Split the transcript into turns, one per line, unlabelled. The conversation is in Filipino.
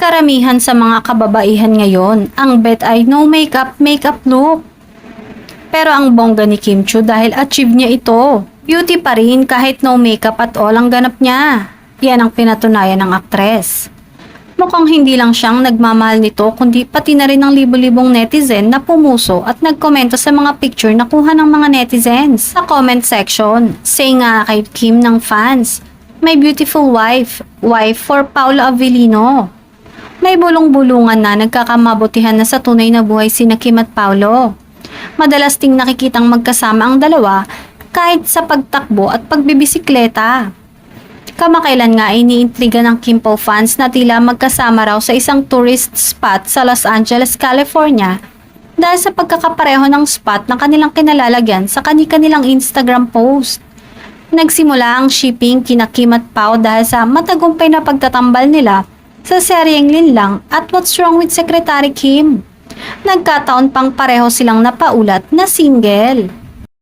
Karamihan sa mga kababaihan ngayon, ang bet ay no makeup, makeup look. Pero ang bongga ni Kim Chiu dahil achieve niya ito. Beauty pa rin kahit no makeup at all ang ganap niya. Yan ang pinatunayan ng aktres. Mukhang hindi lang siyang nagmamahal nito kundi pati na rin ng libo-libong netizen na pumuso at nagkomento sa mga picture na kuha ng mga netizens. Sa comment section, say nga kay Kim ng fans, "My beautiful wife, wife for Paolo Avellino." May bulong-bulungan na nagkakamabutihan na sa tunay na buhay sina Kim at Paolo. Madalas ting nakikitang magkasama ang dalawa kahit sa pagtakbo at pagbibisikleta. Kamakailan nga iniintriga ng Kim Po fans na tila magkasama raw sa isang tourist spot sa Los Angeles, California dahil sa pagkakapareho ng spot na kanilang kinalalagyan sa kanilang Instagram post. Nagsimula ang shipping kina Kim at Pao dahil sa matagumpay na pagtatambal nila sa seryeng Linlang at What's Wrong with Secretary Kim. Nagkataon pang pareho silang napaulat na single.